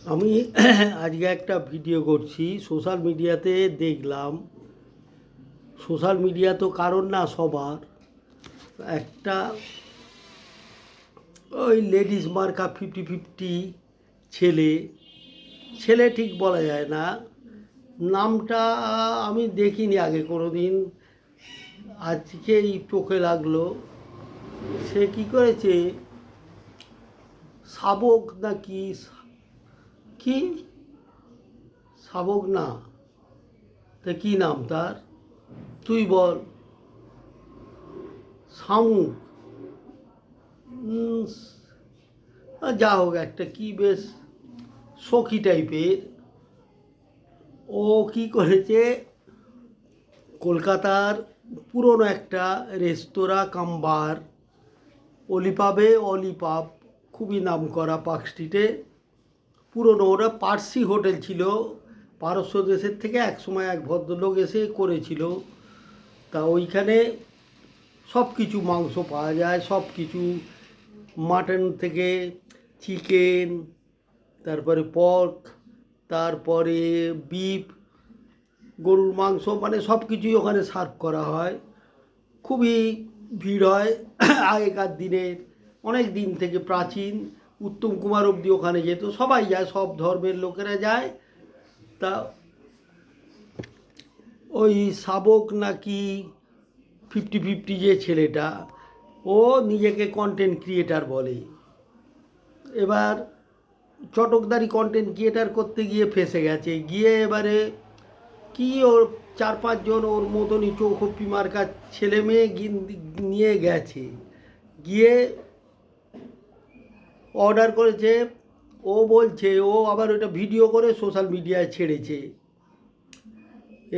আমি আজকে একটা ভিডিও করছি সোশ্যাল মিডিয়াতে দেখলাম। সোশ্যাল মিডিয়া তো কারণ না সবার, একটা ওই লেডিস মার্কা 50-50 ছেলে ছেলে ঠিক বলা যায় না, নামটা আমি দেখিনি আগে কোনো দিন, আজকেই চোখে লাগলো। সে কি করেছে, শাবক নাকি কি শাবক না, তা কি নাম তার, তুই বল। শামুক, যা হোক একটা কি বেশ সখী টাইপের। ও কি করেছে, কলকাতার পুরনো একটা রেস্তোরাঁ কামবার, অলিপাব খুবই নাম করা পার্ক স্ট্রিটে, পুরনো ওরা পার্সি হোটেল ছিল, পারস্য দেশের থেকে একসময় এক ভদ্রলোক এসে করেছিল। তা ওইখানে সব কিছু মাংস পাওয়া যায়, সব কিছু, মাটন থেকে চিকেন, তারপরে পর্ক, তারপরে বিফ, গরুর মাংস, মানে সব কিছুই ওখানে সার্ভ করা হয়। খুবই ভিড় হয় আগেকার দিনের, অনেক দিন থেকে প্রাচীন, উত্তম কুমার অবধি ওখানে যেত, সবাই যায়, সব ধর্মের লোকেরা যায়। তা ওই শাবক নাকি 50-50 যে ছেলেটা, ও নিজেকে কন্টেন্ট ক্রিয়েটার বলে। এবার চটকদারি কন্টেন্ট ক্রিয়েটার করতে গিয়ে ফেঁসে গেছে, গিয়ে এবারে কি ওর 4-5 জন ওর মতনই চৌখপ্পি মার্কা ছেলে মেয়ে নিয়ে গেছে, গিয়ে অর্ডার করেছে। ও বলছে ও আবার ওটা ভিডিও করে সোশ্যাল মিডিয়ায় ছেড়েছে।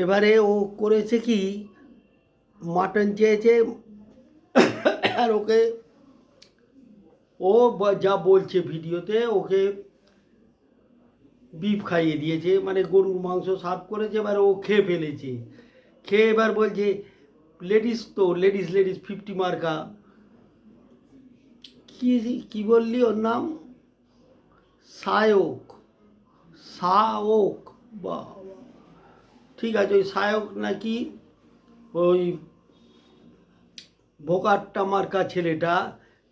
এবারে ও করেছে কি, মাটন চেয়েছে, আর ওকে ও যা বলছে ভিডিওতে, ওকে বিফ খাইয়ে দিয়েছে, মানে গরুর মাংস সার্ভ করেছে। এবার ও খেয়ে ফেলেছে, খেয়ে এবার বলছে লেডিস তো লেডিস লেডিস 50 মার্কা, কি কি বললি ওর নাম, সায়ক, সাওক, বা ঠিক আছে, ওই সায়ক নাকি, ওই ভোকাট্টা মার্কা ছেলেটা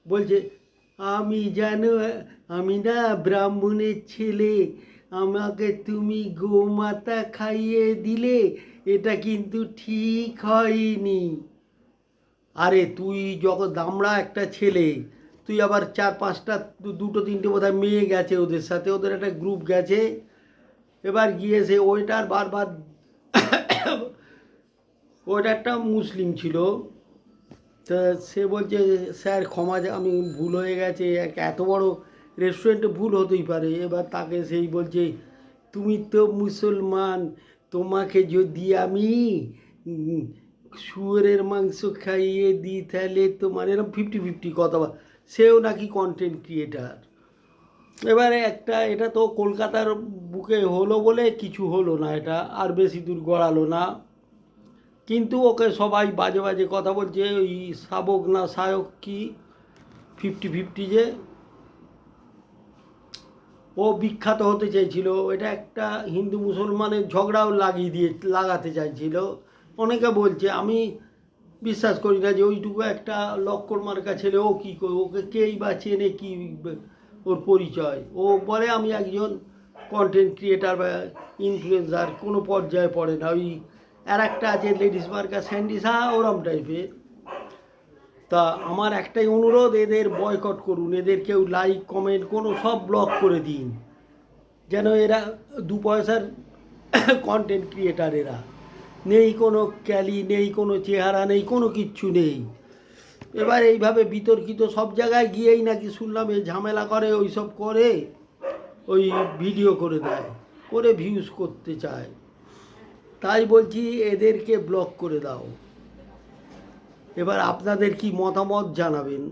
বলছে আমি জানো, আমি না ব্রাহ্মণের ছেলে, আমাকে তুমি গোমাতা খাইয়ে দিলে, এটা কিন্তু ঠিক হয়নি। আরে তুই যখন দামড়া একটা ছেলে, তুই আবার 4-5টা, 2-3টে বোধহয় মেয়ে গেছে ওদের সাথে, ওদের একটা গ্রুপ গেছে। এবার গিয়ে সে ওইটার বারবার ওইটা মুসলিম ছিল। তা সে বলছে স্যার ক্ষমা, আমি ভুল হয়ে গেছে, এত বড় রেস্টুরেন্টে ভুল হতেই পারে। এবার তাকে সেই বলছে তুমি তো মুসলমান, তোমাকে যদি আমি শুয়োরের মাংস খাইয়ে দিই তাহলে তোমার, এরকম 50-50 কথা। সেও নাকি কন্টেন্ট ক্রিয়েটার। এবারে একটা, এটা তো কলকাতার বুকে হলো বলে কিছু হলো না, এটা আর বেশি দূর গড়ালো না, কিন্তু ওকে সবাই বাজে বাজে কথা বলছে। ওই শাবক না সায়ক কি 50-50 যে, ও বিখ্যাত হতে চাইছিল, এটা একটা হিন্দু মুসলমানের ঝগড়াও লাগাতে চাইছিল। অনেকে বলছে, আমি বিশ্বাস করি না যে ওইটুকু একটা লক্কর মার্কা ছেলে, ও কী করে, ওকে কেই বা চেনে কি, ওর পরিচয়। ও বলে আমি একজন কন্টেন্ট ক্রিয়েটার বা ইনফ্লুয়েন্সার, কোনো পর্যায়ে পড়ে না। ওই আর একটা আছে লেডিস মার্কা স্যান্ডিসা, ওরম টাইপের। তা আমার একটাই অনুরোধ, এদের বয়কট করুন, এদের কেউ লাইক কমেন্ট কোনো সব ব্লক করে দিন, যেন এরা 2 পয়সার কন্টেন্ট ক্রিয়েটার, এরা নেই কোনো ক্যালি, নেই কোনো চেহারা, নেই কোনো কিচ্ছু নেই। এবার এইভাবে বিতর্কিত সব জায়গায় গিয়েই নাকি শুনলাম এই ঝামেলা করে, ওই সব করে, ওই ভিডিও করে দেয়, করে ভিউজ করতে চায়। তাই বলছি এদেরকে ব্লক করে দাও। এবার আপনাদের কি মতামত জানাবেন।